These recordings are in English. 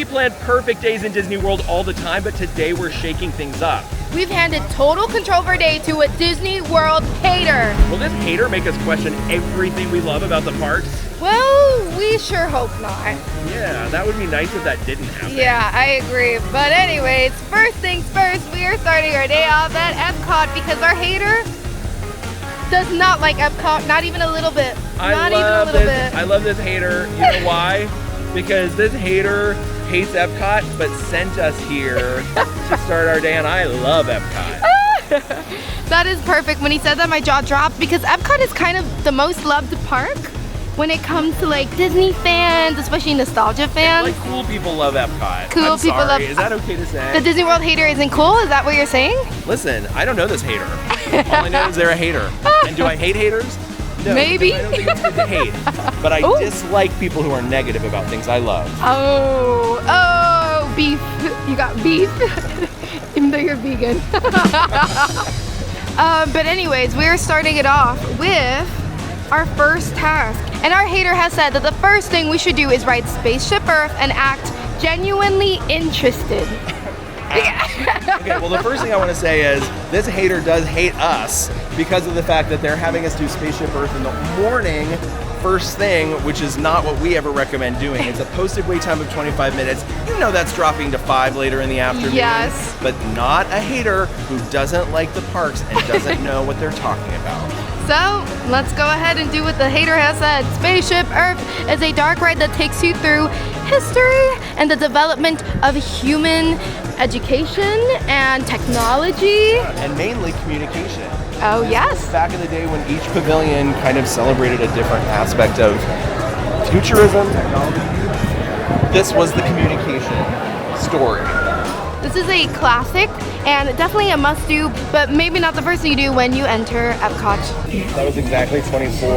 We plan perfect days in Disney World all the time, but today we're shaking things up. We've handed total control of our day to a Disney World hater. Will this hater make us question everything we love about the parks? Well, we sure hope not. Yeah, that would be nice if that didn't happen. Yeah, I agree. But anyways, first things first, we are starting our day off at Epcot because our hater does not like Epcot, not even a little bit. Not even a little bit. I love this hater. You know why? Because this hater hates Epcot, but sent us here to start our day, and I love Epcot. That is perfect. When he said that, my jaw dropped because Epcot is kind of the most loved park when it comes to like Disney fans, especially nostalgia fans. Like cool people love Epcot. Cool people love. Is that okay to say? The Disney World hater isn't cool? Is that what you're saying? Listen, I don't know this hater. All I know is they're a hater. And do I hate haters? No, maybe. I don't think it's good to hate. But I dislike people who are negative about things I love. Oh, beef. You got beef. Even though you're vegan. But anyways, we're starting it off with our first task. And our hater has said that the first thing we should do is ride Spaceship Earth and act genuinely interested. Okay, well the first thing I want to say is this hater does hate us because of the fact that they're having us do Spaceship Earth in the morning first thing, which is not what we ever recommend doing. It's a posted wait time of 25 minutes. You know that's dropping to 5 later in the afternoon. Yes. But not a hater who doesn't like the parks and doesn't know what they're talking about. So, let's go ahead and do what the hater has said. Spaceship Earth is a dark ride that takes you through history and the development of human education and technology. And mainly communication. Oh, yes. Back in the day when each pavilion kind of celebrated a different aspect of futurism, technology, this was the communication story. This is a classic and definitely a must-do, but maybe not the first thing you do when you enter Epcot. That was exactly 24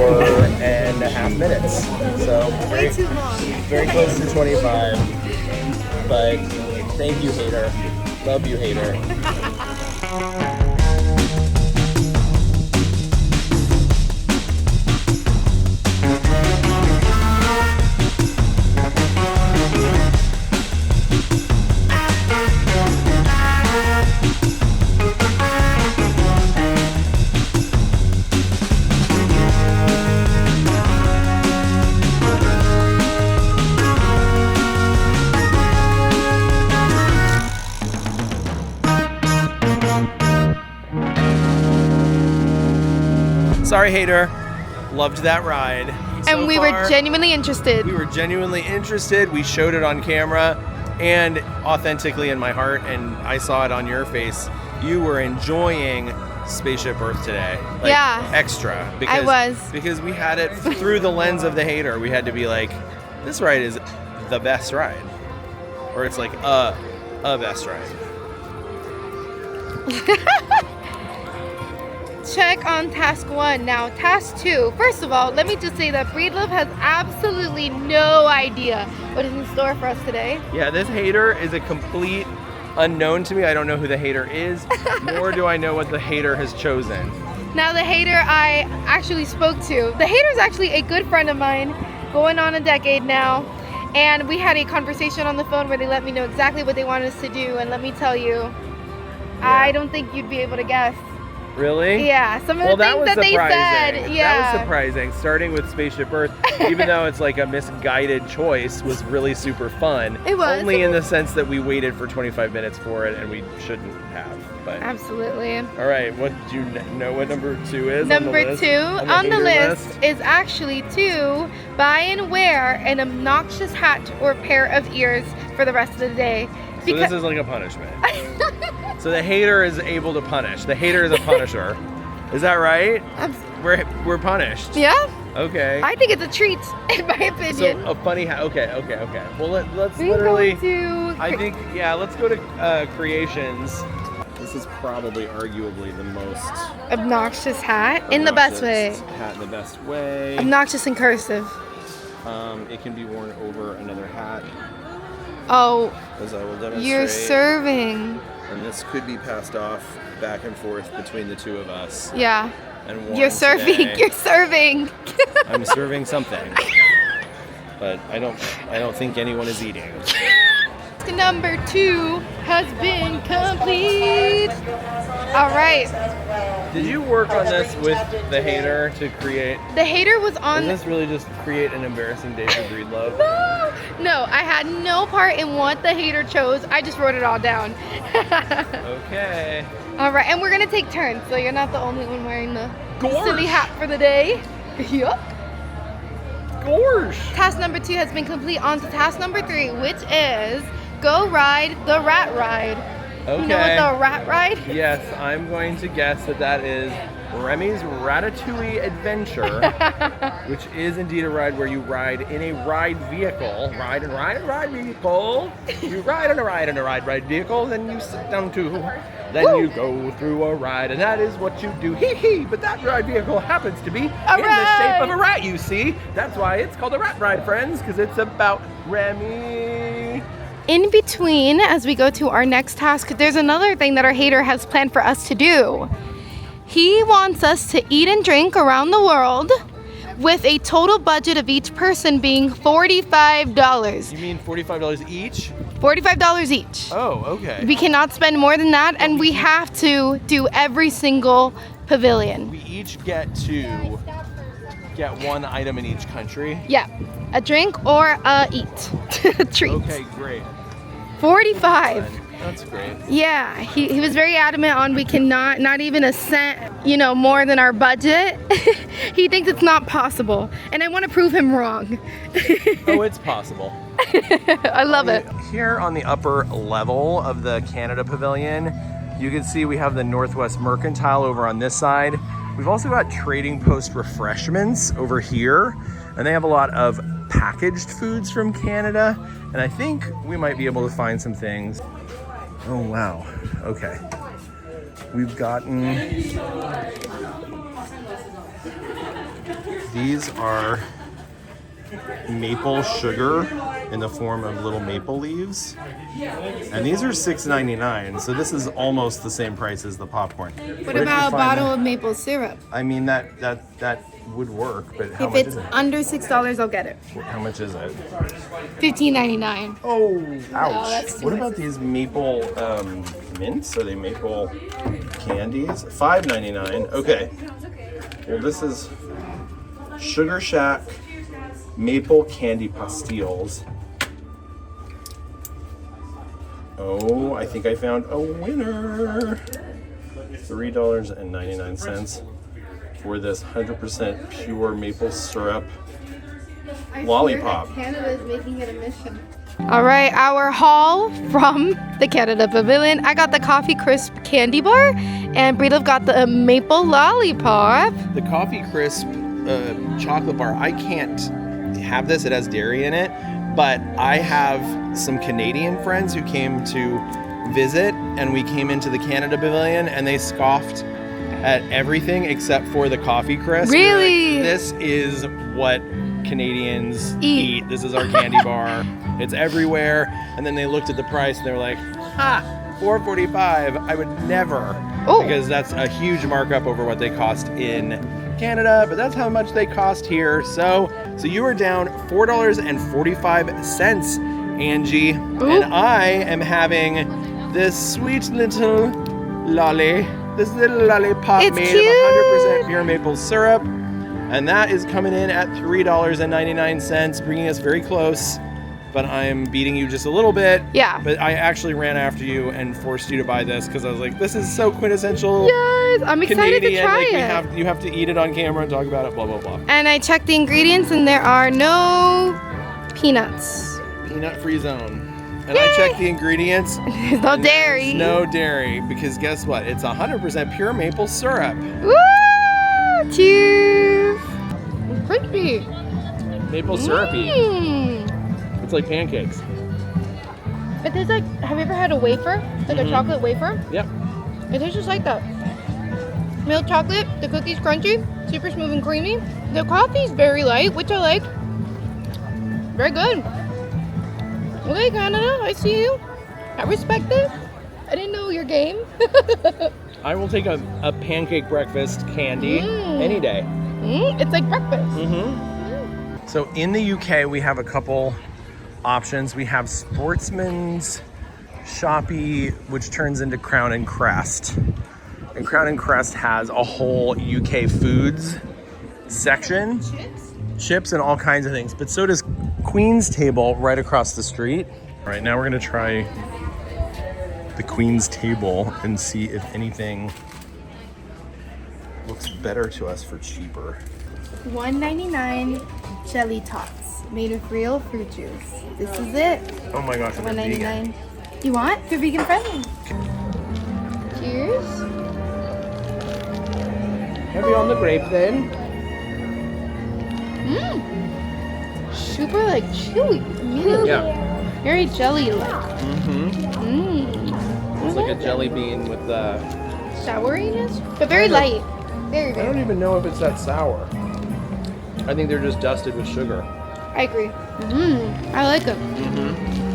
and a half minutes. So Way too long. very close to 25. But thank you, hater. Love you, hater. Sorry, hater. Loved that ride. And we were genuinely interested. We were genuinely interested. We showed it on camera and authentically in my heart, and I saw it on your face. You were enjoying Spaceship Earth today. Like, yeah. Extra. I was. Because we had it through the lens of the hater. We had to be like, this ride is the best ride. Or it's like a best ride. Check on task 1. Now, task 2. First of all, let me just say that Breedlove has absolutely no idea what is in store for us today. Yeah, this hater is a complete unknown to me. I don't know who the hater is, nor do I know what the hater has chosen. Now, the hater I actually spoke to. The hater is actually a good friend of mine, going on a decade now. And we had a conversation on the phone where they let me know exactly what they wanted us to do. And let me tell you, I don't think you'd be able to guess. Really? Yeah, some of the things that they said. Yeah. That was surprising. Starting with Spaceship Earth, even though it's like a misguided choice, was really super fun. It was. Only in the sense that we waited for 25 minutes for it and we shouldn't have. But Absolutely. All right, what do you know what number 2 is? Number 2 on the list is actually to buy and wear an obnoxious hat or pair of ears for the rest of the day. So this is like a punishment. So the hater is able to punish. The hater is a punisher. Is that right? We're punished. Yeah. Okay. I think it's a treat, in my opinion. So a funny hat. Okay. Well, let's Let's go to Creations. This is probably arguably the most obnoxious hat in the best way. Hat in the best way. Obnoxious in cursive. It can be worn over another hat. Oh. As I will demonstrate. You're serving. And this could be passed off back and forth between the two of us. Yeah. And you're serving. Today. You're serving. I'm serving something. But I don't think anyone is eating. number 2 has been complete. All right. Did you work on this with the hater to create? The hater was on. Is this really just create an embarrassing day for Breedlove? No, I had no part in what the hater chose. I just wrote it all down. Okay. All right, and we're gonna take turns, so you're not the only one wearing the Gorge. silly hat for the day. Yup. Gorge. Task number 2 has been complete. On to task number 3, which is go ride the rat ride. Okay. You know what the rat ride? Yes, I'm going to guess that is Remy's Ratatouille Adventure, which is indeed a ride where you ride in a ride vehicle. Ride vehicle. You ride in a ride vehicle, then you sit down too. Then you go through a ride, and that is what you do. Hee hee, but that ride vehicle happens to be in the shape of a rat, you see. That's why it's called a rat ride, friends, because it's about Remy. In between, as we go to our next task, there's another thing that our hater has planned for us to do. He wants us to eat and drink around the world with a total budget of each person being $45. You mean $45 each? $45 each. Oh, okay. We cannot spend more than that, and we have to do every single pavilion. We each get to get one item in each country. Yeah, a drink or a eat treat. Okay, great. 45. That's great. Yeah, he was very adamant on we cannot, not even a cent, more than our budget. He thinks it's not possible, and I want to prove him wrong. Oh, it's possible. I love it. Here on the upper level of the Canada Pavilion, you can see we have the Northwest Mercantile over on this side. We've also got Trading Post Refreshments over here, and they have a lot of packaged foods from Canada, and I think we might be able to find some things. Oh, wow. Okay. We've gotten... These are maple sugar in the form of little maple leaves. And these are $6.99, so this is almost the same price as the popcorn. What about a bottle of maple syrup? I mean, that would work, but how If much it's is it? under $6, I'll get it. How much is it? $15.99. Oh, ouch. that's too What about these maple mints? Are they maple candies? $5.99. Okay. Well, this is Sugar Shack maple candy pastilles. Oh, I think I found a winner. $3.99 for this 100% pure maple syrup lollipop. Canada is making it a mission. All right, our haul from the Canada Pavilion. I got the Coffee Crisp candy bar, and Breedlove got the maple lollipop. The Coffee Crisp chocolate bar, I can't have this. It has dairy in it, but I have some Canadian friends who came to visit, and we came into the Canada Pavilion, and they scoffed at everything except for the Coffee Crisp. Really? Like, this is what Canadians eat. This is our candy bar. It's everywhere. And then they looked at the price and they were like, $4.45. I would never, because that's a huge markup over what they cost in Canada, but that's how much they cost here. So you are down $4.45, Angie. Ooh. And I am having this sweet little lolly. This little lollipop It's made cute. of 100% pure maple syrup. And that is coming in at $3.99, bringing us very close. But I'm beating you just a little bit. Yeah. But I actually ran after you and forced you to buy this because I was like, this is so quintessential. Yes, I'm excited Canadian. to try like, it. You have to eat it on camera and talk about it, blah, blah, blah. And I checked the ingredients, and there are no peanuts. Peanut-free zone. And Yay! I checked the ingredients. There's no dairy. No dairy, because guess what? It's 100% pure maple syrup. Woo! Cheers! Crispy. Maple syrupy. Mm. It's like pancakes. It tastes like, have you ever had a wafer? Like a chocolate wafer? Yep. It tastes just like that. Milk chocolate, the cookie's crunchy, super smooth and creamy. The coffee's very light, which I like. Very good. Okay, Canada, I see you. I respect it. I didn't know your game. I will take a pancake breakfast candy any day. It's like breakfast. So in the UK, we have a couple options. We have Sportsman's shoppy, which turns into Crown and Crest. And Crown and Crest has a whole UK foods section. Chips and all kinds of things. But so does Queen's Table right across the street. All right, now we're gonna try the Queen's Table and see if anything looks better to us for cheaper. $1.99 jelly tots made with real fruit juice. This is it. Oh my gosh, I'm vegan. $1.99. You want? They're vegan friendly. Cheers. Heavy on the grape then. Super like chewy. Immediately. Yeah. Very jelly-like. It's like a jelly bean with the... Souriness, but very light. Very, I very. don't even know if it's that sour. I think they're just dusted with sugar. I agree. I like them.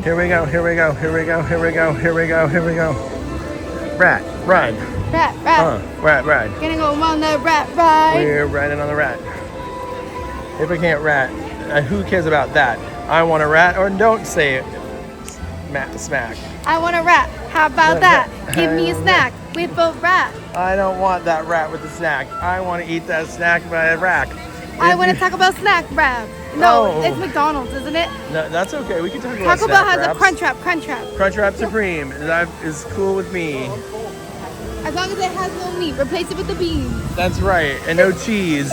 Here we go, here we go, here we go, here we go, here we go, here we go. Rat, ride. Rat. Rat, ride. Gonna go on the rat ride. We're riding on the rat. If I can't rat, who cares about that? I want a rat, or don't say it. Smack. I want a rat. How about that? Give me a snack with a rat. I don't want that rat with the snack. I want to eat that snack by a rack. I want to talk about snack wrap. No, Oh. it's McDonald's, isn't it? No, that's okay. We can talk about Taco Bell snack has a wraps. Crunch Wrap. Crunch Wrap Supreme. That is cool with me. As long as it has no meat, replace it with the beans. That's right. And no cheese,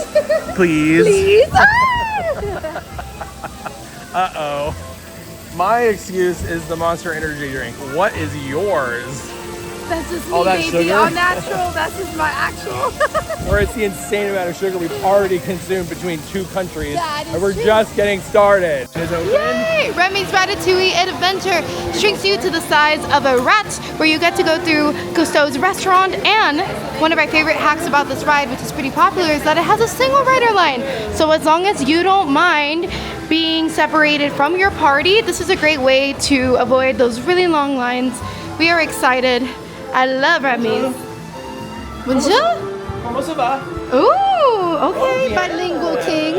please. Please. Uh-oh. My excuse is the Monster Energy drink. What is yours? That's just me, All that baby. sugar? All natural. That's just my actual. Or it's the insane amount of sugar we've already consumed between two countries. That is And we're true. just getting started. It's open. Yay! Remy's Ratatouille Adventure shrinks you to the size of a rat, where you get to go through Cousteau's restaurant. And one of my favorite hacks about this ride, which is pretty popular, is that it has a single rider line. So as long as you don't mind being separated from your party, this is a great way to avoid those really long lines. We are excited. I love Remy's. Bonjour. Comment ça va? Ooh, okay, bien. bilingual king.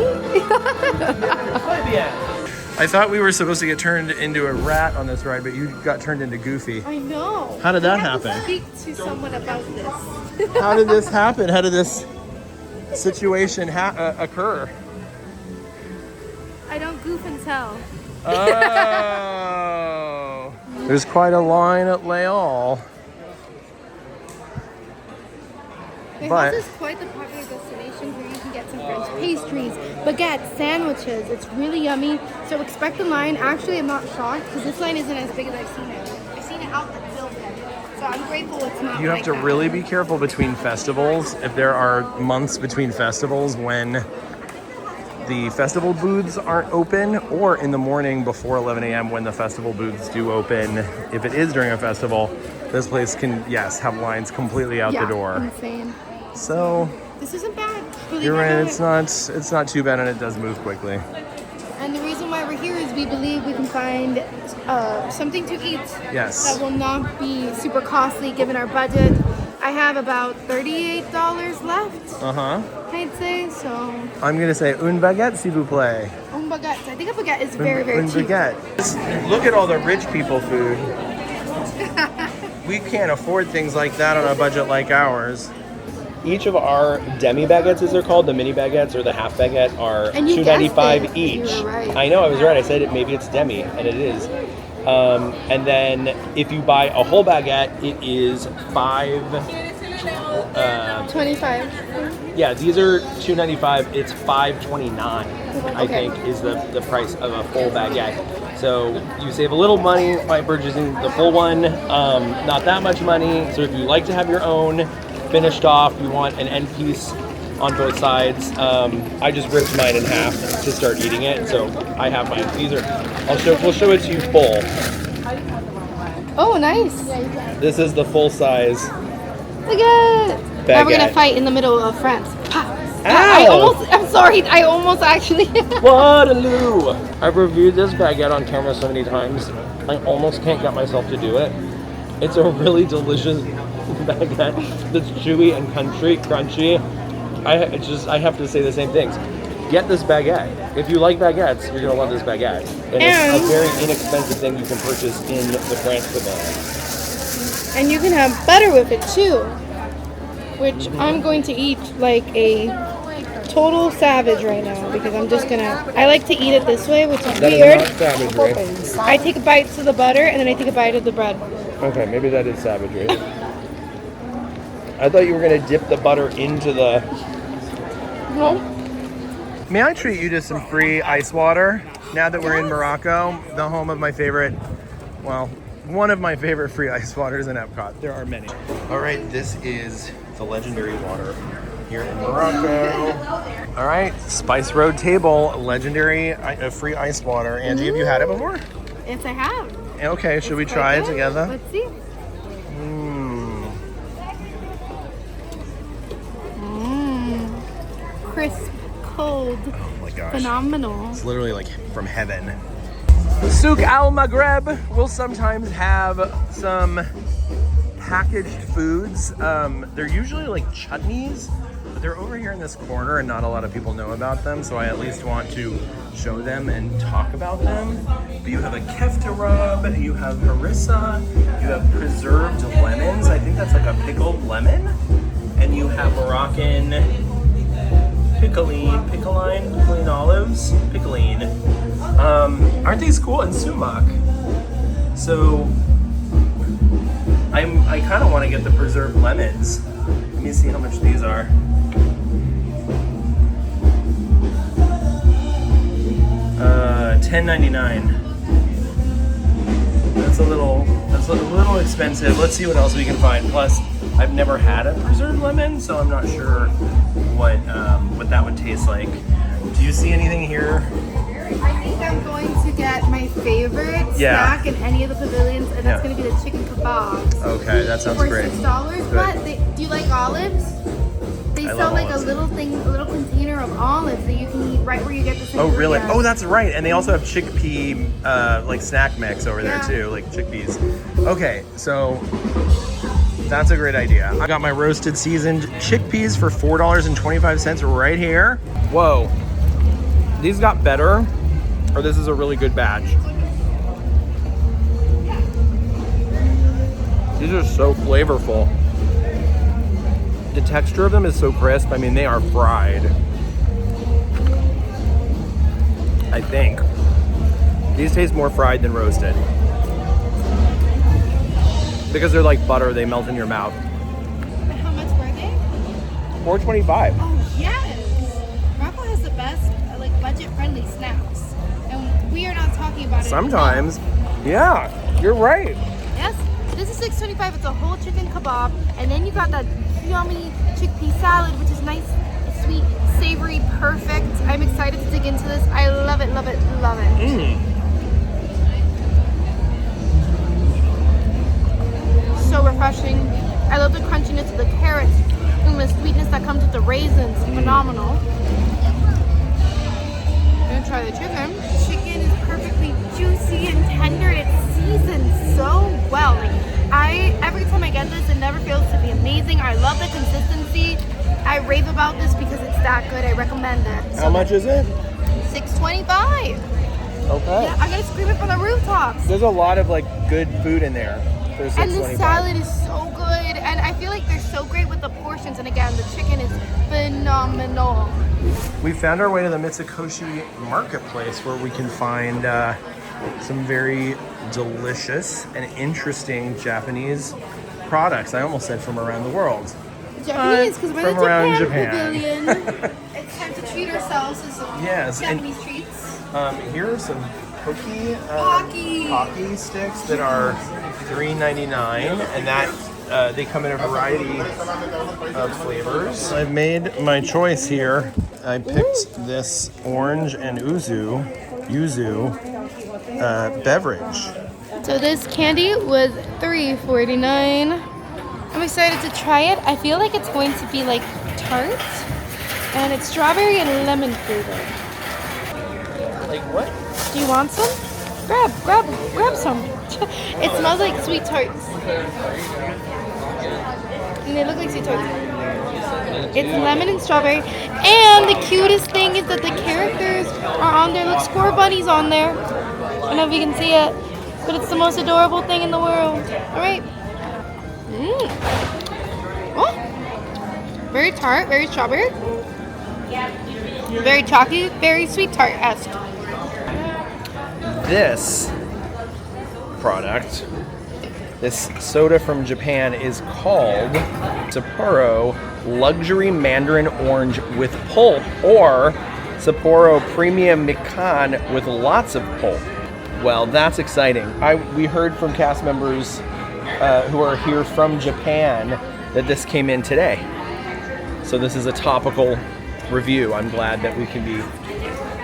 I thought we were supposed to get turned into a rat on this ride, but you got turned into Goofy. I know. How did that I have to happen? speak to someone about this. How did this happen? How did this situation occur? I don't goof and tell. Oh. There's quite a line at Leal. Their But- house is quite the popular destination where you can get some French pastries, baguettes, sandwiches. It's really yummy. So expect the line. Actually, I'm not shocked because this line isn't as big as I've seen it. I've seen it out the building. So I'm grateful it's not You have like to that. really be careful between festivals. If there are months between festivals when the festival booths aren't open, or in the morning before 11 a.m. when the festival booths do open. If it is during a festival, this place can, yes, have lines completely out the door. Insane. So This isn't bad. Believe you're it or right, not. it's not too bad, and it does move quickly. And the reason why we're here is we believe we can find something to eat Yes. that will not be super costly given our budget. I have about $38 left, Uh-huh. I'd say. So, I'm gonna say une baguette, s'il vous plaît. un baguette. I think a baguette is very, very Une cheap. baguette. Just look at all the rich people food. We can't afford things like that on a budget like ours. Each of our demi baguettes, as they're called, the mini baguettes or the half baguette, are And you $2.95 guessed it. each. You were right. I know, I was right. I said it. Maybe it's demi, and it is. And then if you buy a whole baguette, it is $25. Yeah, these are $2.95. It's $5.29. I Okay. think is the price of a full baguette. So you save a little money by purchasing the full one. Not that much money. So if you like to have your own finished off, you want an end piece on both sides. I just ripped mine in half to start eating it. So I have mine. These are. We'll show it to you full. Oh, nice. This is the full size. Look at it. Now we're gonna Baguette. fight in the middle of France. Pa. Ow! I'm sorry. I almost actually. Waterloo! I've reviewed this baguette on camera so many times, I almost can't get myself to do it. It's a really delicious baguette that's chewy and crunchy. I have to say the same things. get this baguette. If you like baguettes, you're gonna love this baguette. And it's a very inexpensive thing you can purchase in the France pavilion. And you can have butter with it too, which I'm going to eat like a total savage right now because I'm just gonna. I like to eat it this way, which is weird. That is not savagery. I take a bite to the butter and then I take a bite of the bread. Okay, maybe that is savagery. I thought you were gonna dip the butter into the. No. May I treat you to some free ice water now that we're in Morocco, the home of my favorite, well, one of my favorite free ice waters in Epcot. There are many. All right, this is the legendary water here in Morocco. All right, Spice Road table, legendary free ice water. Angie, have you had it before? Yes, I have. Okay, should we try it together? Let's see. Crisp, cold. Oh my gosh. Phenomenal. It's literally like from heaven. Souk Al Maghreb will sometimes have some packaged foods. They're usually like chutneys, but they're over here in this corner and not a lot of people know about them, so I at least want to show them and talk about them. But you have a kefta rub, you have harissa, you have preserved lemons. I think that's like a pickled lemon. And you have Moroccan pickling olives, pickling. Aren't these cool? And sumac. So I kind of want to get the preserved lemons. Let me see how much these are. $10.99. That's a little expensive. Let's see what else we can find. Plus, I've never had a preserved lemon, so I'm not sure what that would taste like. Do you see anything here? I think I'm going to get my favorite snack in any of the pavilions, and that's going to be the chicken kebabs. Okay, that sounds great. For $6, but do you like olives? They sell like a little container of olives that you can eat right where you get the. Oh really? Oh, that's right. And they also have chickpea like snack mix over there too, like chickpeas. Okay, so that's a great idea. I got my roasted seasoned chickpeas for $4.25 right here. Whoa, these got better, or this is a really good batch. These are so flavorful. The texture of them is so crisp. I mean, they are fried. I think. These taste more fried than roasted. Because they're like butter, they melt in your mouth. How much were they? $4.25. Oh yes! Morocco has the best like budget-friendly snacks. And we are not talking about it. Sometimes. Yeah, you're right. Yes. This is $6.25. It's a whole chicken kebab. And then you got that yummy chickpea salad, which is nice, sweet, savory, perfect. I'm excited to dig into this. I love it, love it, love it. So refreshing. I love the crunchiness of the carrots and the sweetness that comes with the raisins. Phenomenal. I'm gonna try the chicken. Chicken is perfectly juicy and tender. It's seasoned so well. Every time I get this, it never fails to be amazing. I love the consistency. I rave about this because it's that good. I recommend it. How much is it? $6.25. Okay. Yeah, I'm gonna scream it from the rooftops. There's a lot of like good food in there for $6.25. And the salad is so good, and I feel like they're so great with the portions. And again, the chicken is phenomenal. We found our way to the Mitsukoshi marketplace where we can find some very delicious and interesting Japanese products. I almost said from around the world. Japanese, because we're from the around Japan pavilion. It's time to treat ourselves to some Japanese treats. Here are some Pocky sticks that are $3.99, and that they come in a variety of flavors. I've made my choice here. I picked this orange and yuzu beverage. So this candy was $3.49. I'm excited to try it. I feel like it's going to be like tart, and it's strawberry and lemon flavored. Like what? Do you want some? Grab some. It smells like sweet tarts. And they look like sweet tarts. It's lemon and strawberry. And the cutest thing is that the characters are on there. Look, score bunnies on there. I don't know if you can see it, but it's the most adorable thing in the world. All right. Oh, very tart, very strawberry. Very chalky, very sweet tart-esque. This product, this soda from Japan, is called Sapporo Luxury Mandarin Orange with Pulp, or Sapporo Premium Mikan with lots of pulp. Well, that's exciting. We heard from cast members who are here from Japan that this came in today. So this is a topical review. I'm glad that we can be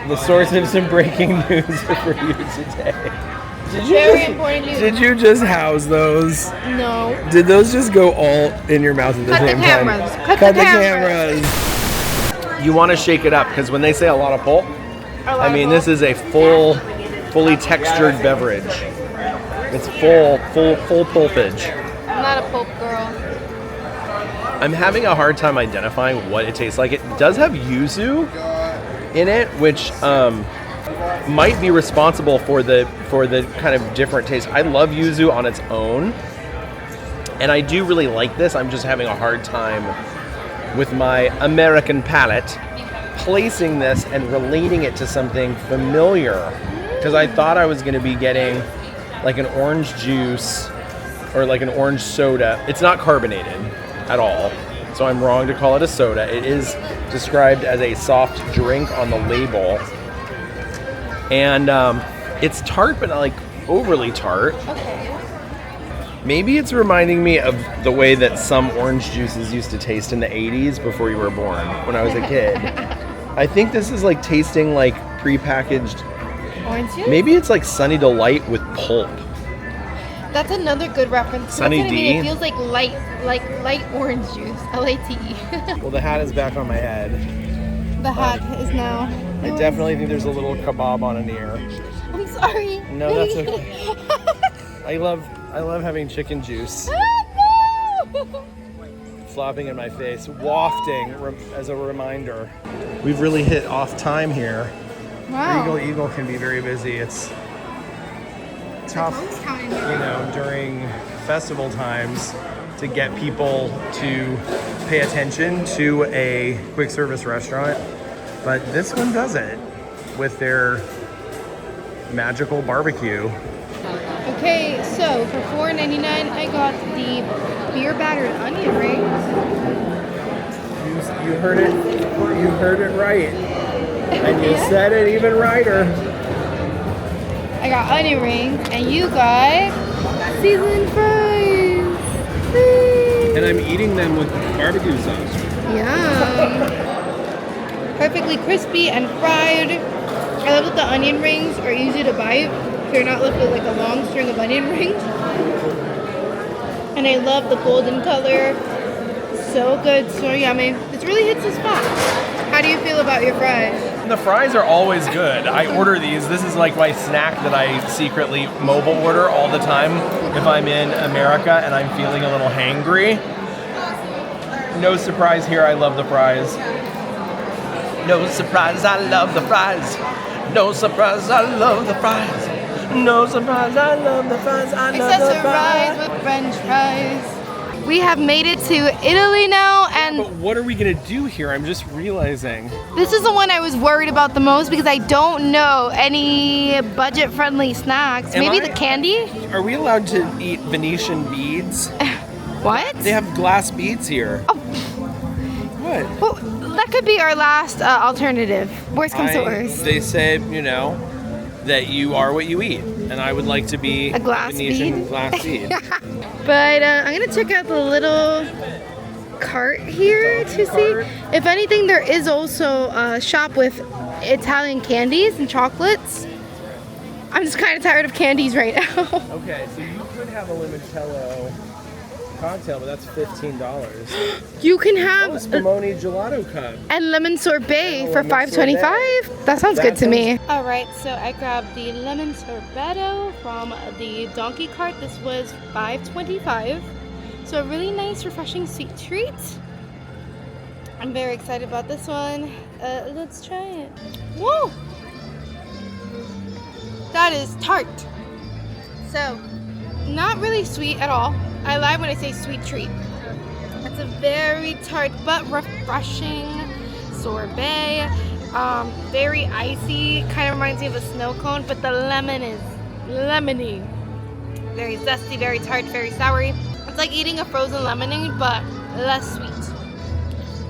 the source of some breaking news for you today. Did you just house those? No. Did those just go all in your mouth at the same time? Cut the cameras. You want to shake it up because when they say a lot of pulp, I mean this is a fully textured beverage. It's full pulpage. I'm not a pulp girl. I'm having a hard time identifying what it tastes like. It does have yuzu in it, which might be responsible for the kind of different taste. I love yuzu on its own, and I do really like this. I'm just having a hard time with my American palate placing this and relating it to something familiar, because I thought I was going to be getting like an orange juice or like an orange soda. It's not carbonated at all, so I'm wrong to call it a soda. It is described as a soft drink on the label, and it's tart, but not like overly tart. Okay. Maybe it's reminding me of the way that some orange juices used to taste in the 80s before you were born, when I was a kid. I think this is like tasting like prepackaged Orange juice? Maybe it's like Sunny Delight with pulp. That's another good reference. Sunny That's what I mean. D? It feels like light orange juice. LATE. Well, the hat is back on my head. The hat is now. I definitely think there's a little kebab on an ear. I'm sorry. No, that's okay. I love having chicken juice No! flopping in my face, wafting as a reminder. We've really hit off time here. Wow. Eagle can be very busy. It's tough, during festival times to get people to pay attention to a quick service restaurant. But this one does it with their magical barbecue. Okay, so for $4.99, I got the beer battered onion rings. You heard it. You heard it right. And you said it even righter. I got onion rings, and you got seasoned fries. And I'm eating them with barbecue sauce. Yum. Perfectly crispy and fried. I love that the onion rings are easy to bite. So you're not left with like a long string of onion rings. And I love the golden color. So good, so yummy. This really hits the spot. How do you feel about your fries? The fries are always good. I order these. This is like my snack that I secretly mobile order all the time if I'm in America and I'm feeling a little hangry. No surprise here, I love the fries. No surprise, I love the fries. No surprise, I love the fries. No surprise, I love the fries. I love the fries with French fries. We have made it to Italy now, and but what are we gonna do here? I'm just realizing. This is the one I was worried about the most because I don't know any budget-friendly snacks. Maybe the candy? Are we allowed to eat Venetian beads? What? They have glass beads here. Oh. What? Well, that could be our last alternative. Worst comes to worst. They said, that you are what you eat, and I would like to be a glass Venetian bead. glass bead. But I'm gonna check out the little cart here to see. If anything, there is also a shop with Italian candies and chocolates. I'm just kind of tired of candies right now. Okay, so you could have a limoncello cocktail, but that's $15. You can have a Spumoni gelato cup and lemon sorbet for $5.25. That sounds good to me. All right, so I grabbed the lemon sorbetto from the donkey cart. This was $5.25. So a really nice, refreshing sweet treat. I'm very excited about this one. Let's try it. Whoa! That is tart. So, not really sweet at all. I lie when I say sweet treat. It's a very tart but refreshing sorbet. Very icy. Kind of reminds me of a snow cone, but the lemon is lemony. Very zesty, very tart, very soury. It's like eating a frozen lemonade, but less sweet.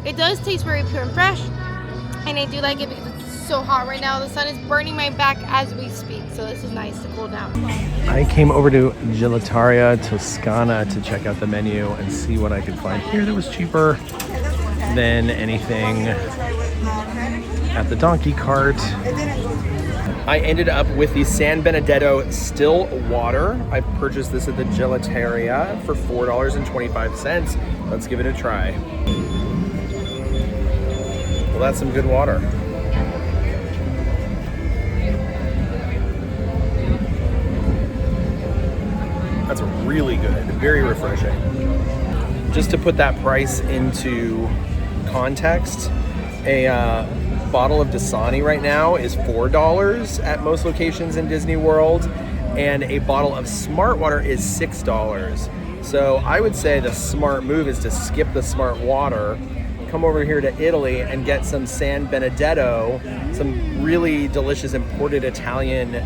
It does taste very pure and fresh, and I do like it because it's so hot right now. The sun is burning my back as we speak, so this is nice to cool down. I came over to Gelateria Toscana to check out the menu and see what I could find here that was cheaper than anything at the donkey cart. I ended up with the San Benedetto still water. I purchased this at the Gelateria for $4.25. Let's give it a try. Well, that's some good water. That's really good, very refreshing. Just to put that price into context, a bottle of Dasani right now is $4 at most locations in Disney World, and a bottle of Smart Water is $6. So I would say the smart move is to skip the Smart Water, come over here to Italy and get some San Benedetto, some really delicious imported Italian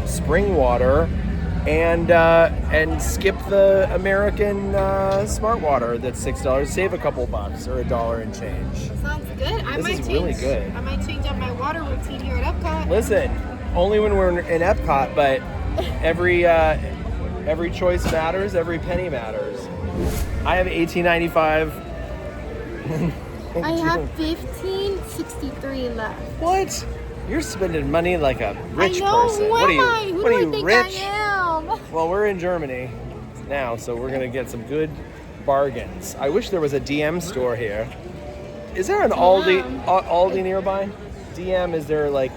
spring water, and skip the American Smart Water that's $6. Save a couple bucks or $1 and change. Sounds good. This is really good. I might change up my water routine here at Epcot. Listen, only when we're in Epcot, but every choice matters, every penny matters. I have $18.95. I have $15.63 left. What? You're spending money like a rich I know, person. Who What are am you? I? Who What do are I you, think rich? I am? Well, we're in Germany now, so we're gonna get some good bargains. I wish there was a DM store here. Is there an Aldi nearby? DM is their like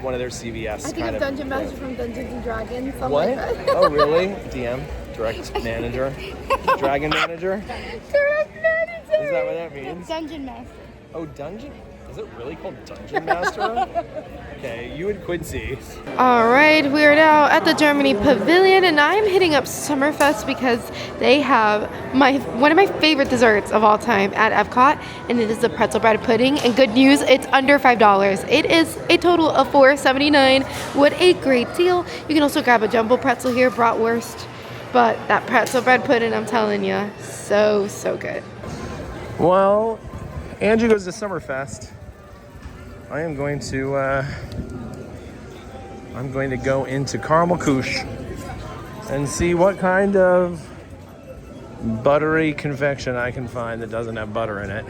one of their CVS I think kind of of Dungeon Master from Dungeons and Dragons. Something What? Like that. Oh, really? DM, direct manager, dragon manager. Direct manager. Is that what that means? Dungeon Master. Oh, dungeon. Is it really called Dungeon Master? Okay, you and Quincy. All right, we are now at the Germany Pavilion, and I'm hitting up Summerfest because they have one of my favorite desserts of all time at Epcot, and it is the pretzel bread pudding. And good news, it's under $5. It is a total of $4.79. What a great deal! You can also grab a jumbo pretzel here, bratwurst, but that pretzel bread pudding, I'm telling you, so good. Well, Angie goes to Summerfest. I am going to go into Caramel Couche and see what kind of buttery confection I can find that doesn't have butter in it.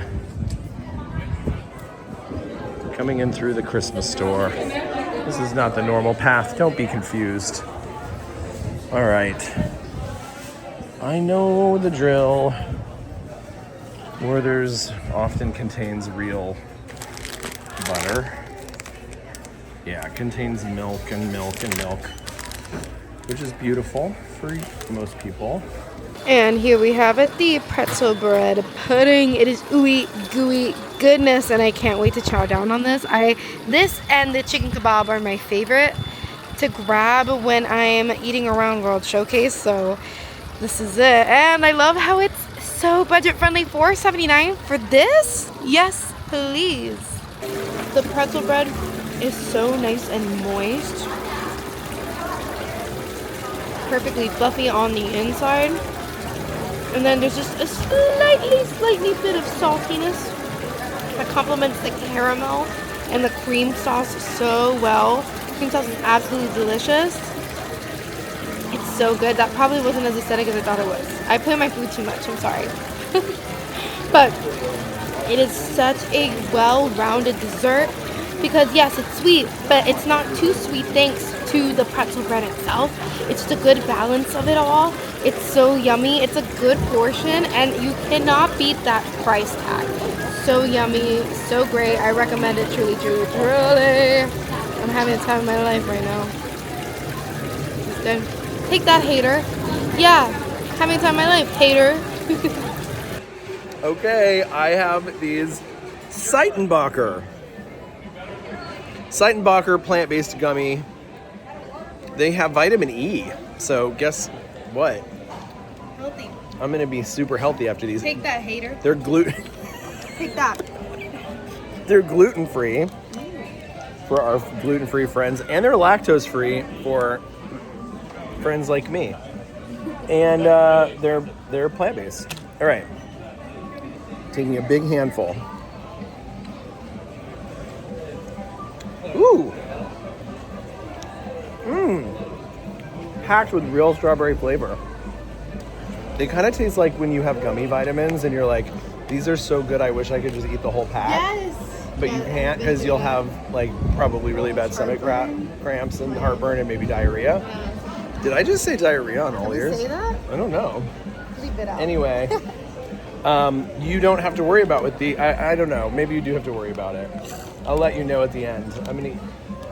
Coming in through the Christmas store. This is not the normal path. Don't be confused. All right. I know the drill. Werther's often contains real butter. Yeah, it contains milk, which is beautiful for most people. And here we have it, the pretzel bread pudding. It is ooey gooey goodness, and I can't wait to chow down on this. This and the chicken kebab are my favorite to grab when I'm eating around World Showcase, so this is it. And I love how it's so budget friendly. $4.79 for this? Yes, please. The pretzel bread is so nice and moist. Perfectly fluffy on the inside. And then there's just a slightly bit of saltiness that complements the caramel and the cream sauce so well. Cream sauce is absolutely delicious. It's so good. That probably wasn't as aesthetic as I thought it was. I put in my food too much, I'm sorry. But it is such a well-rounded dessert because yes, it's sweet, but it's not too sweet thanks to the pretzel bread itself. It's just a good balance of it all. It's so yummy. It's a good portion, and you cannot beat that price tag. So yummy, so great. I recommend it truly. I'm having the time of my life right now. It's good. Take that, hater. Yeah, having the time of my life, hater. Okay, I have these Seitenbacher. Seitenbacher plant-based gummy. They have vitamin E. So guess what? Healthy. I'm gonna be super healthy after these. Take that, hater. They're Take that. They're gluten-free for our gluten-free friends, and they're lactose-free for friends like me. And they're plant-based. All right, taking a big handful. Ooh, packed with real strawberry flavor. They kind of taste like when you have gummy vitamins, and you're like, these are so good. I wish I could just eat the whole pack. Yes. But you can't because you'll have like probably really bad stomach cramps and heartburn and maybe diarrhea. Did I just say diarrhea on all ears? Did you say that? I don't know. Bleep it out. Anyway, you don't have to worry about with the. I don't know. Maybe you do have to worry about it. I'll let you know at the end.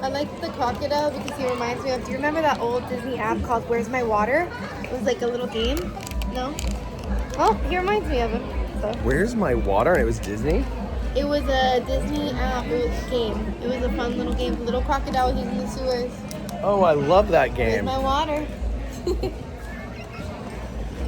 I like the crocodile because he reminds me of. Do you remember that old Disney app called "Where's My Water"? It was like a little game. No. Well, he reminds me of him. So. Where's My Water? And it was Disney. It was a Disney app. It was a game. It was a fun little game. The little crocodile was in the sewers. Oh, I love that Where's game. my water?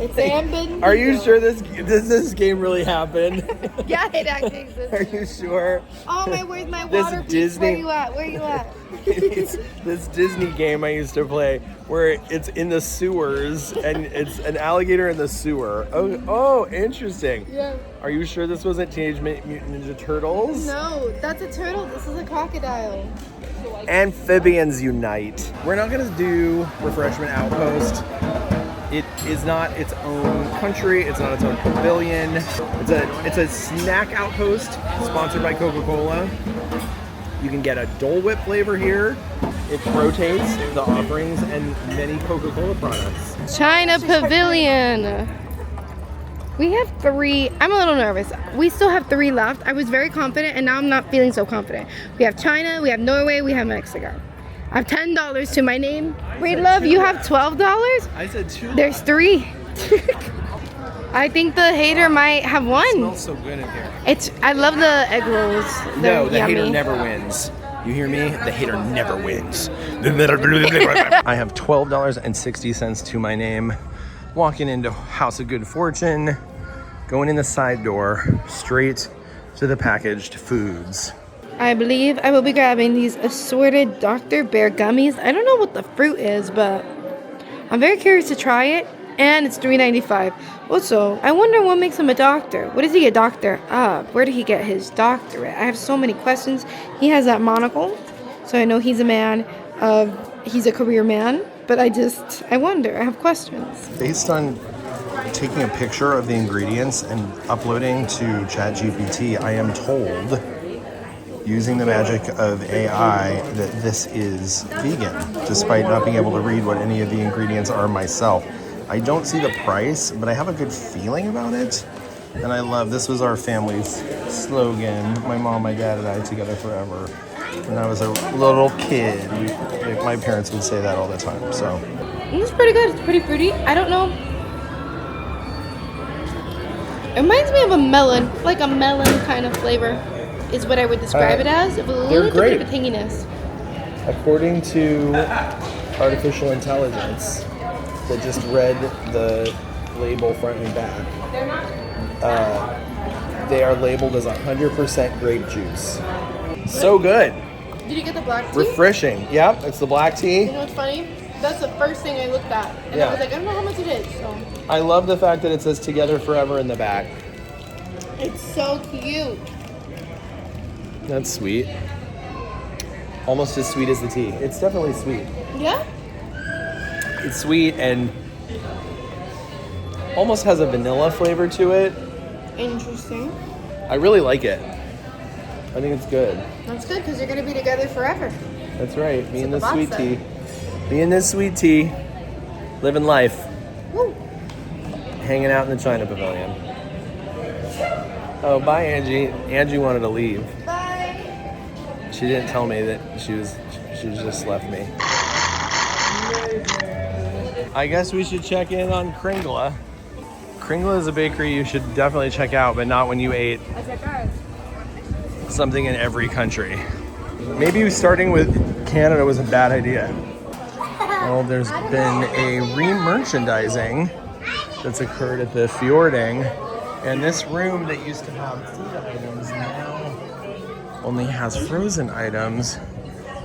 It's Hey, are you sure this game really happened? Yeah, it actually exists. Are you sure? Oh my, where's my This water? Please, Disney- where you at? Where you at? It's this Disney game I used to play where it's in the sewers and it's an alligator in the sewer. Oh, interesting. Yeah. Are you sure this wasn't Teenage Mutant Ninja Turtles? No, that's a turtle. This is a crocodile. Amphibians unite. We're not gonna do Refreshment Outpost. It is not its own country. It's not its own pavilion. It's a snack outpost sponsored by Coca-Cola. You can get a Dole Whip flavor here. It rotates the offerings and many Coca-Cola products. China Pavilion. We have 3. I'm a little nervous. We still have 3 left. I was very confident, and now I'm not feeling so confident. We have China, we have Norway, we have Mexico. I have $10 to my name. Wait, love, you have $12? I said 2. There's 3. I think the hater might have won. It smells so good in here. I love the egg rolls. They're No, the yummy. hater never wins. You hear me? The hater never wins. I have $12.60 to my name. Walking into House of Good Fortune, going in the side door, straight to the packaged foods. I believe I will be grabbing these assorted Dr. Bear gummies. I don't know what the fruit is, but I'm very curious to try it. And it's $3.95. Also, I wonder what makes him a doctor. What is he a doctor of? Where did he get his doctorate? I have so many questions. He has that monocle, so I know he's he's a career man. But I wonder. I have questions. Based on taking a picture of the ingredients and uploading to ChatGPT, I am told, using the magic of AI, that this is vegan, despite not being able to read what any of the ingredients are myself. I don't see the price, but I have a good feeling about it. And I love, this was our family's slogan. My mom, my dad, and I together forever. When I was a little kid, my parents would say that all the time, so. It's pretty good. It's pretty fruity. I don't know. It reminds me of a melon, like a melon kind of flavor is what I would describe it as. With a little bit of a tanginess. According to artificial intelligence that just read the label front and back, they are labeled as 100% grape juice. So good. Did you get the black tea? Refreshing. Yep, it's the black tea. You know what's funny? That's the first thing I looked at. And I was like, I don't know how much it is. So. I love the fact that it says Together Forever in the back. It's so cute. That's sweet. Almost as sweet as the tea. It's definitely sweet. Yeah? It's sweet and almost has a vanilla flavor to it. Interesting. I really like it. I think it's good. That's good because you're going to be together forever. That's right. Me and what the the sweet box tea. said. Me and this sweet tea. Living life. Woo. Hanging out in the China Pavilion. Oh, bye, Angie. Angie wanted to leave. Bye. She didn't tell me that she just left me. I guess we should check in on Kringla. Kringla is a bakery you should definitely check out, but not when you ate something in every country. Maybe starting with Canada was a bad idea. Well, there's been a re-merchandising that's occurred at the Fjording, and this room that used to have food items now only has frozen items.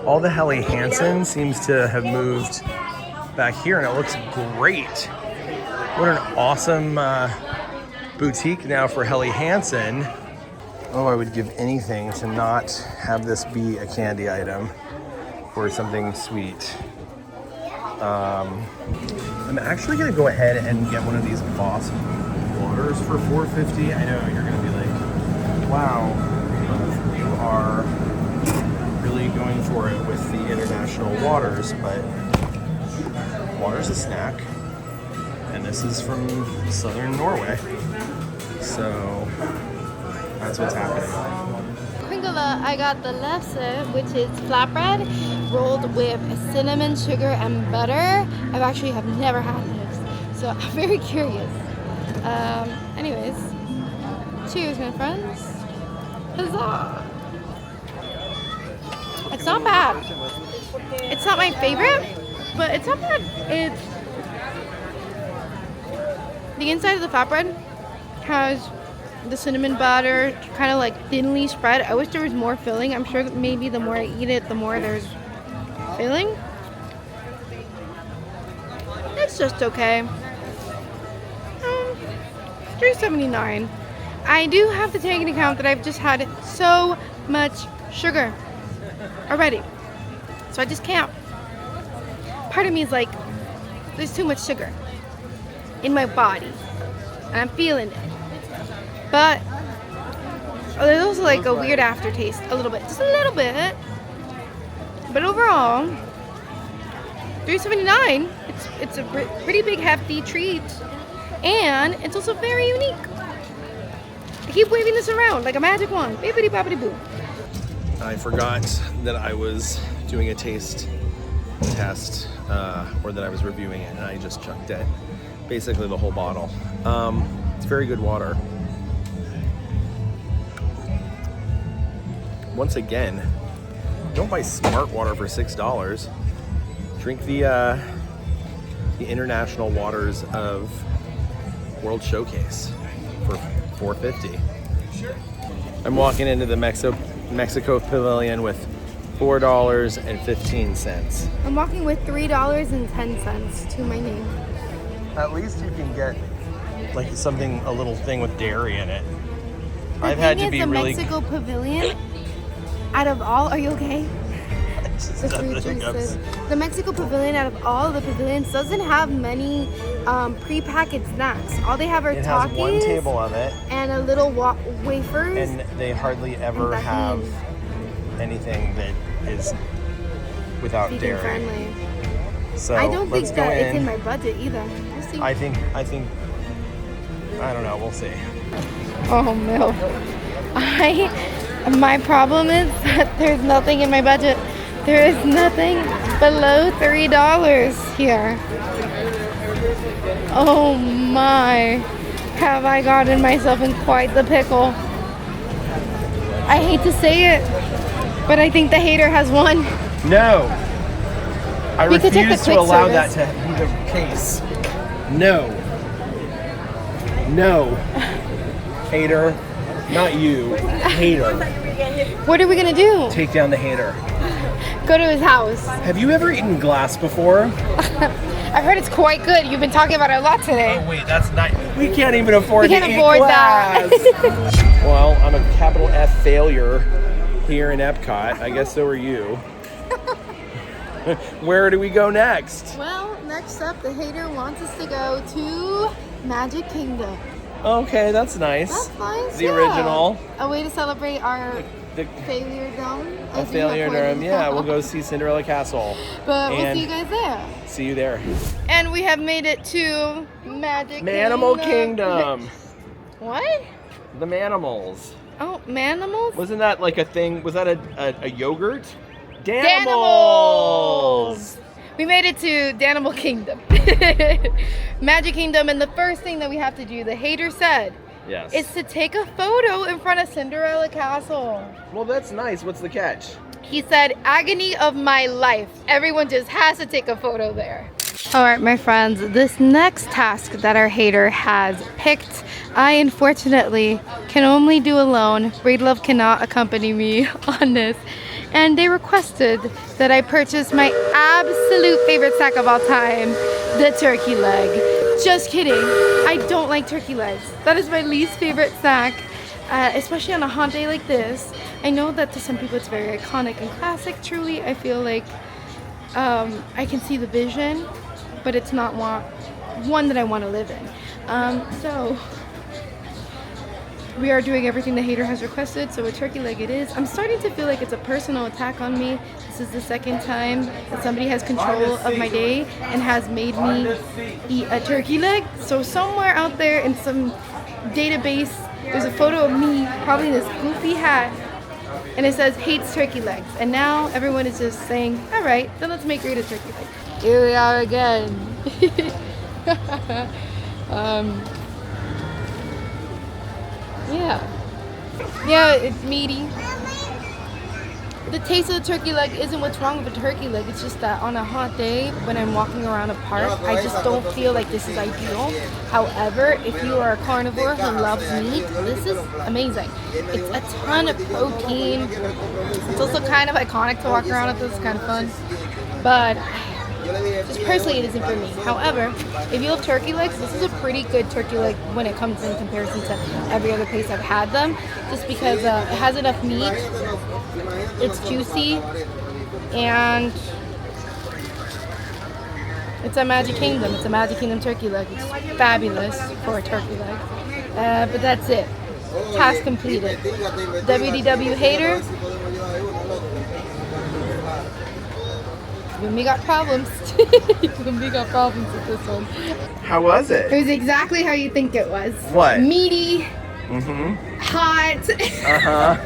All the Helly Hansen seems to have moved back here, and it looks great. What an awesome boutique now for Helly Hansen. Oh, I would give anything to not have this be a candy item or something sweet. I'm actually gonna go ahead and get one of these Boss waters for $4.50. I know you're gonna be like, wow, you are really going for it with the international waters, but water's a snack, and this is from southern Norway, so that's what's happening. Kringla, I got the lefse, which is flatbread rolled with cinnamon, sugar, and butter. I've actually have never had this, so I'm very curious. Anyways, cheers, my friends. Huzzah! It's not bad. It's not my favorite, but it's not bad. It's the inside of the flatbread has the cinnamon butter kind of like thinly spread. I wish there was more filling. I'm sure maybe the more I eat it, the more there's filling. It's just okay. $3.79. I do have to take into account that I've just had so much sugar already, so I just can't. Part of me is like, there's too much sugar in my body, and I'm feeling it. But there's also like a weird aftertaste, a little bit, just a little bit. But overall, $3.79. It's a pretty big, hefty treat, and it's also very unique. I keep waving this around like a magic wand. Bippity boppity boo. I forgot that I was doing a taste test, or that I was reviewing it, and I just chucked it. Basically the whole bottle. It's very good water. Once again, don't buy smart water for $6. Drink the international waters of World Showcase for $4.50. I'm walking into the Mexico Pavilion with $4.15. I'm walking with $3.10 to my name. At least you can get like something, a little thing with dairy in it. I've had to be the really. Mexico Pavilion, out of all, are you okay? The fruit juices. The Mexico Pavilion, out of all the pavilions, doesn't have many pre-packaged snacks. All they have are It Takis has one table of it, and a little wafers. and they hardly ever have anything that is without vegan dairy. friendly. So I don't think let's go that it's in my budget either. We'll see. I think. I don't know. We'll see. Oh no. My problem is that there's nothing in my budget. There is nothing below $3 here. Oh my. Have I gotten myself in quite the pickle. I hate to say it, but I think the hater has won. No. I We could take the refuse to quick allow service. that to be the case. No. No. Hater. Not you. Hater. What are we gonna do? Take down the hater. Go to his house. Have you ever eaten glass before? I've heard it's quite good. You've been talking about it a lot today. Oh wait, that's not. We can't even afford We can't to afford eat glass. that. Well, I'm a capital F failure here in Epcot. I guess so are you. Where do we go next? Well, next up, the hater wants us to go to Magic Kingdom. Okay, that's nice. That's nice. The yeah. original. A way to celebrate our The failure dome. a failure dome. Yeah, we'll go see Cinderella Castle. But we'll and see you guys there. see you there. And we have made it to Magic Manimal Kingdom. What? The Manimals. Oh, Manimals? Wasn't that like a thing? Was that a yogurt? Danimals! We made it to Danimal Kingdom. Magic Kingdom, and the first thing that we have to do, the hater said, Yes. is to take a photo in front of Cinderella Castle. Well, that's nice. What's the catch? He said, agony of my life. Everyone just has to take a photo there. All right, my friends, this next task that our hater has picked, I unfortunately can only do alone. Breedlove cannot accompany me on this. And they requested that I purchase my absolute favorite snack of all time, the turkey leg. Just kidding. I don't like turkey legs. That is my least favorite snack, especially on a hot day like this. I know that to some people it's very iconic and classic. Truly, I feel like I can see the vision, but it's not one that I want to live in. So we are doing everything the hater has requested, so a turkey leg it is. I'm starting to feel like it's a personal attack on me. This is the second time that somebody has control of my day and has made me eat a turkey leg. So somewhere out there in some database, there's a photo of me, probably in this goofy hat, and it says hates turkey legs. And now everyone is just saying, all right, then let's make Great a turkey leg. Here we are again. Yeah, it's meaty. The taste of the turkey leg isn't what's wrong with a turkey leg. It's just that on a hot day when I'm walking around a park, I just don't feel like this is ideal. However, if you are a carnivore who loves meat, this is amazing. It's a ton of protein. It's also kind of iconic to walk around with this. It's kind of fun. But just personally, it isn't for me. However, if you love turkey legs, this is a pretty good turkey leg when it comes in comparison to every other place I've had them. Just because it has enough meat, it's juicy, and it's a Magic Kingdom. It's a Magic Kingdom turkey leg. It's fabulous for a turkey leg. But that's it. Task completed. WDW hater. We got problems. We got problems with this one. How was it? It was exactly how you think it was. What? Meaty. Mm-hmm. Hot. Uh-huh.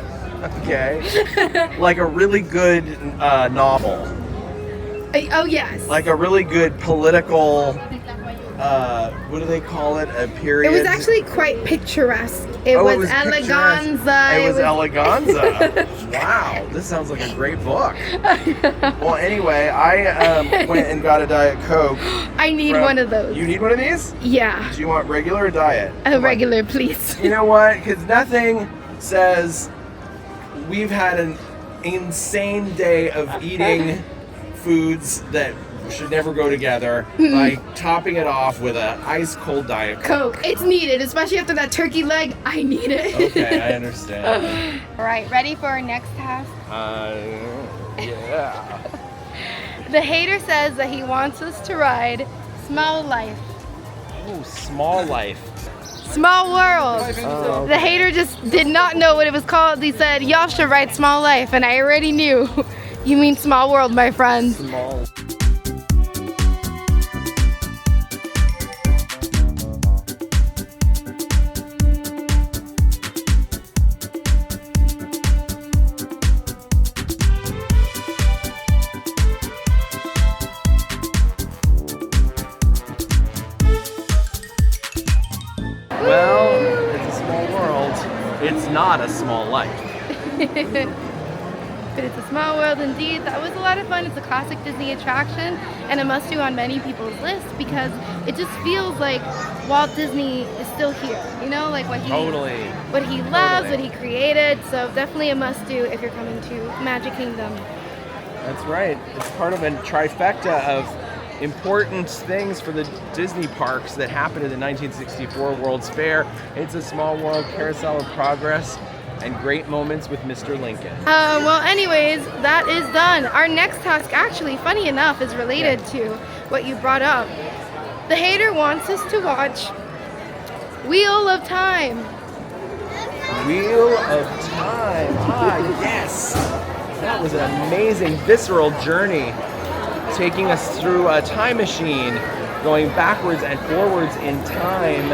Okay. Like a really good novel. Oh, yes. Like a really good political, what do they call it? A period? It was actually quite picturesque. It was eleganza. It was eleganza. Wow, this sounds like a great book. Well, anyway, I went and got a Diet Coke. I need one of those. You need one of these? Yeah. Do you want regular or diet? A regular, please. You know what? Because nothing says we've had an insane day of eating foods that should never go together by topping it off with an ice cold Diet Coke. It's needed, especially after that turkey leg. I need it. Okay, I understand. All right, ready for our next task? Yeah. The hater says that he wants us to ride Small Life. Oh, Small Life. Small World. Oh. The hater just did not know what it was called. He said, y'all should ride Small Life, and I already knew. You mean Small World, my friends. Small. Well, it's a small world. It's not a small life. But it's a small world indeed. That was a lot of fun. It's a classic Disney attraction and a must-do on many people's lists because it just feels like Walt Disney is still here. You know, like what he loves, what he created. So definitely a must-do if you're coming to Magic Kingdom. That's right. It's part of a trifecta of important things for the Disney parks that happened at the 1964 World's Fair. It's a Small World, Carousel of Progress, and Great Moments with Mr. Lincoln. Well, anyways, that is done. Our next task, actually, funny enough, is related to what you brought up. The hater wants us to watch Wheel of Time. Wheel of Time. Ah, yes. That was an amazing, visceral journey, taking us through a time machine, going backwards and forwards in time.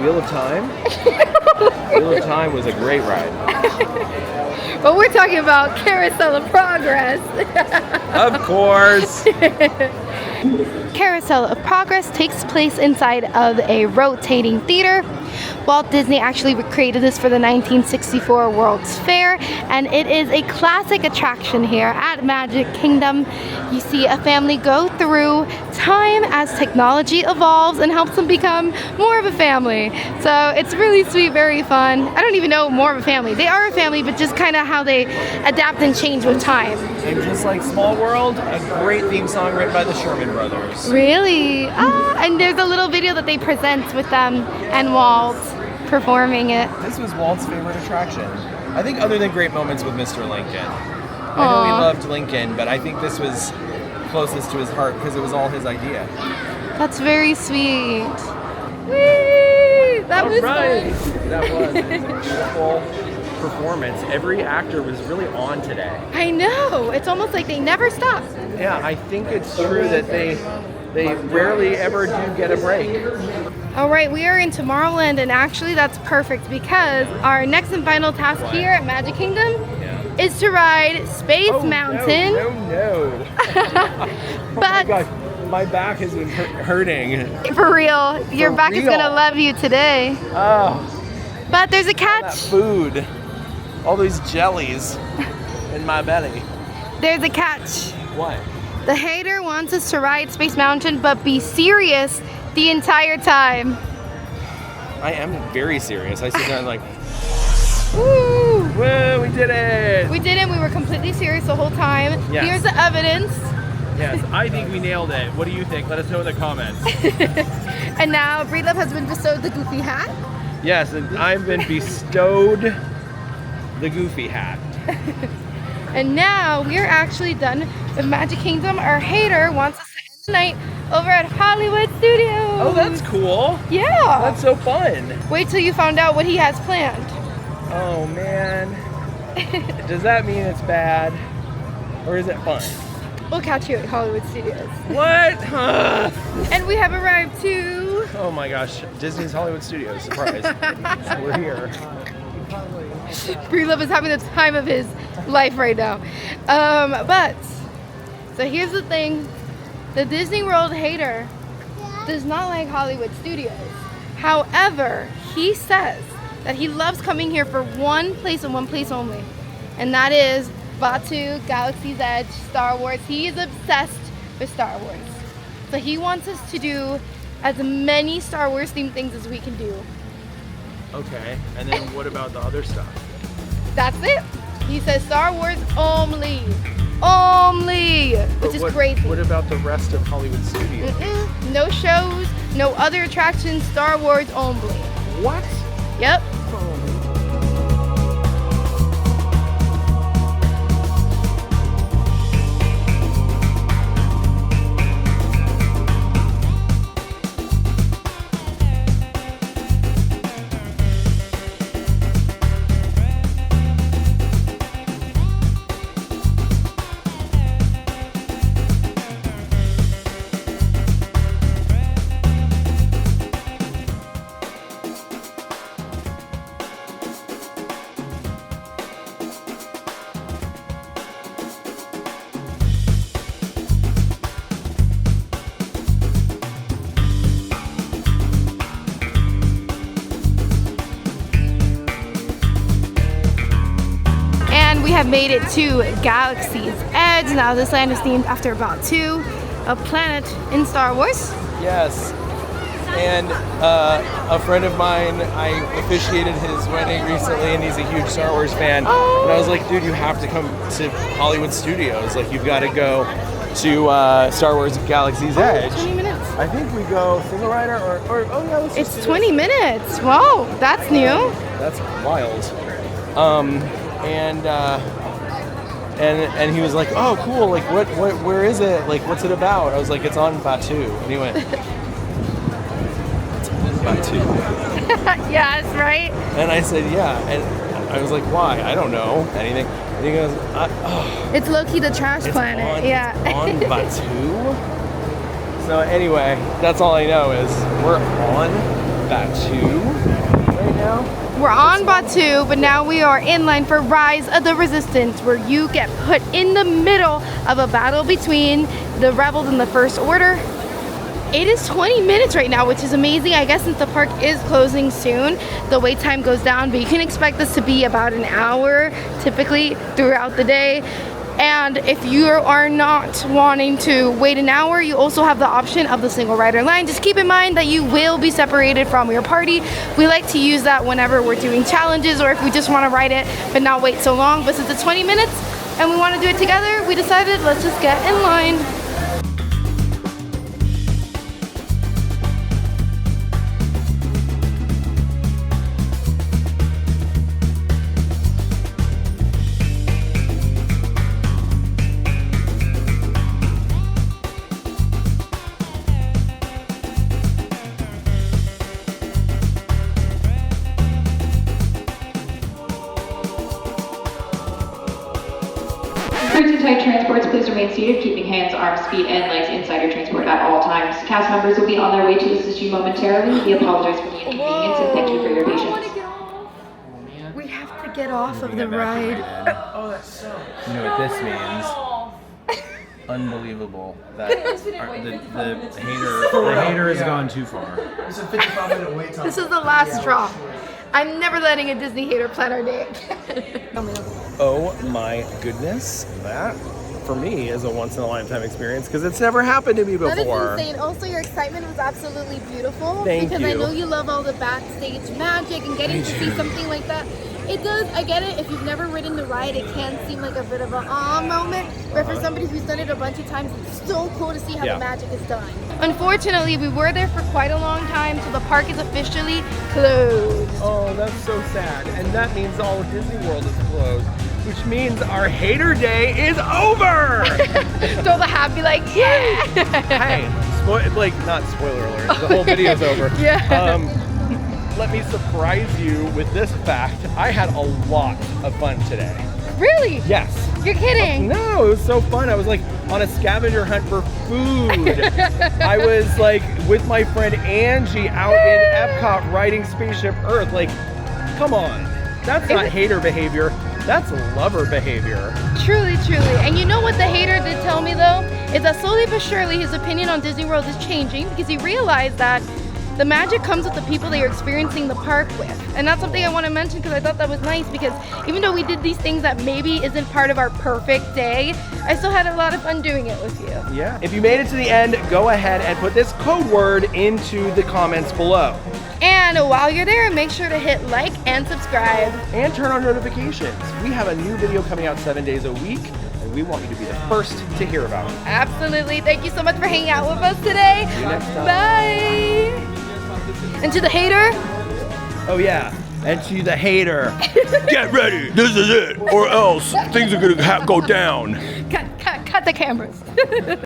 Wheel of Time? Wheel of Time was a great ride. But we're talking about Carousel of Progress. Of course. Carousel of Progress takes place inside of a rotating theater. Walt Disney actually recreated this for the 1964 World's Fair, and it is a classic attraction here at Magic Kingdom. You see a family go through time as technology evolves and helps them become more of a family. So it's really sweet, very fun. I don't even know more of a family. They are a family, but just kind of how they adapt and change with time. And just like Small World, a great theme song written by the Sherman Brothers. Really? Ah, and there's a little video that they present with them and Walt performing it. This was Walt's favorite attraction. I think other than Great Moments with Mr. Lincoln. I know he loved Lincoln, but I think this was closest to his heart because it was all his idea. That's very sweet. Whee! That was fun. That was. It was a beautiful performance. Every actor was really on today. I know. It's almost like they never stop. Yeah, I think it's true that they rarely ever do get a break. All right, we are in Tomorrowland, and actually that's perfect because our next and final task here at Magic Kingdom is to ride Space Mountain. No. Oh my gosh, my back has been hurting. For real, your back is gonna love you today. Oh. But there's a That catch. food, all these jellies in my belly. There's a catch. What? The hater wants us to ride Space Mountain, but be serious the entire time. I am very serious. I sit down like, Woo! whoa, we did it! We didn't. We were completely serious the whole time. Yes. Here's the evidence. Yes, I think we nailed it. What do you think? Let us know in the comments. And now Breedlove has been bestowed the Goofy hat. Yes, and I've been bestowed the Goofy hat. And now we're actually done with Magic Kingdom. Our hater wants us to end the night over at Hollywood Studios. Oh, that's cool. Yeah. That's so fun. Wait till you found out what he has planned. Oh man. Does that mean it's bad? Or is it fun? We'll catch you at Hollywood Studios. What? And we have arrived to... Oh my gosh, Disney's Hollywood Studios, surprise. We're here. Breedlove is having the time of his life right now. But, so here's the thing. The Disney World hater does not like Hollywood Studios. However, he says that he loves coming here for one place and one place only. And that is Batuu, Galaxy's Edge, Star Wars. He is obsessed with Star Wars. So he wants us to do as many Star Wars themed things as we can do. Okay, and then what about the other stuff? That's it. He says Star Wars only. Only! Which is crazy. What about the rest of Hollywood Studios? No shows, no other attractions, Star Wars only. What? Yep. We have made it to Galaxy's Edge. Now this land is themed after Batuu, a planet in Star Wars. Yes. And a friend of mine, I officiated his wedding recently, and he's a huge Star Wars fan. Oh. And I was like, dude, you have to come to Hollywood Studios. Like, you've got to go to Star Wars Galaxy's Edge. 20 minutes. I think we go single rider or oh yeah, let's just It's do 20 minutes. Whoa, that's new. That's wild. And he was like, oh cool, like what where is it? Like what's it about? I was like, it's on Batuu. And he went, Batuu. Yes, right? And I said, yeah. And I was like, why? I don't know anything. And he goes, It's low-key the trash planet. It's on Batuu? So anyway, that's all I know is we're on Batuu right now. We're on Batuu, but now we are in line for Rise of the Resistance, where you get put in the middle of a battle between the rebels and the First Order. It is 20 minutes right now, which is amazing. I guess since the park is closing soon, the wait time goes down, but you can expect this to be about an hour typically throughout the day. And if you are not wanting to wait an hour, you also have the option of the single rider line. Just keep in mind that you will be separated from your party. We like to use that whenever we're doing challenges or if we just want to ride it but not wait so long. But since it's 20 minutes and we want to do it together, we decided let's just get in line. Cruising type transports, please remain seated, keeping hands, arms, feet, and legs inside your transport at all times. Cast members will be on their way to assist you momentarily. We apologize for the inconvenience and thank you for your patience. We have to get off of the ride. Oh, that's so. You know what this means? Unbelievable. That the hater has gone too far. It's a 55-minute wait time. This is the last straw. I'm never letting a Disney hater plan our day again. Oh my goodness, that for me is a once in a lifetime experience because it's never happened to me before. That is insane. Also, your excitement was absolutely beautiful. Thank because you. I know you love all the backstage magic and getting to see something like that. It does, I get it, if you've never ridden the ride, it can seem like a bit of a moment, but for somebody who's done it a bunch of times, it's so cool to see how the magic is done. Unfortunately, we were there for quite a long time, so the park is officially closed. Oh, that's so sad. And that means all of Disney World is closed, which means our hater day is over! Throw the hat, be like, yeah! Hey, not spoiler alert, the whole video's over. Yeah. Let me surprise you with this fact. I had a lot of fun today. Really? Yes. You're kidding? No, it was so fun. I was like on a scavenger hunt for food. I was like with my friend Angie out in Epcot riding Spaceship Earth. Like, come on. That's not hater behavior. That's lover behavior. Truly, truly. And you know what the hater did tell me though? Is that slowly but surely his opinion on Disney World is changing because he realized that the magic comes with the people that you're experiencing the park with. And that's something I want to mention because I thought that was nice because even though we did these things that maybe isn't part of our perfect day, I still had a lot of fun doing it with you. Yeah. If you made it to the end, go ahead and put this code word into the comments below. And while you're there, make sure to hit like and subscribe. And turn on notifications. We have a new video coming out 7 days a week, and we want you to be the first to hear about it. Absolutely. Thank you so much for hanging out with us today. See you next time. Bye. And to the hater, oh yeah, and to the hater, get ready, this is it, or else things are gonna go down. cut the cameras.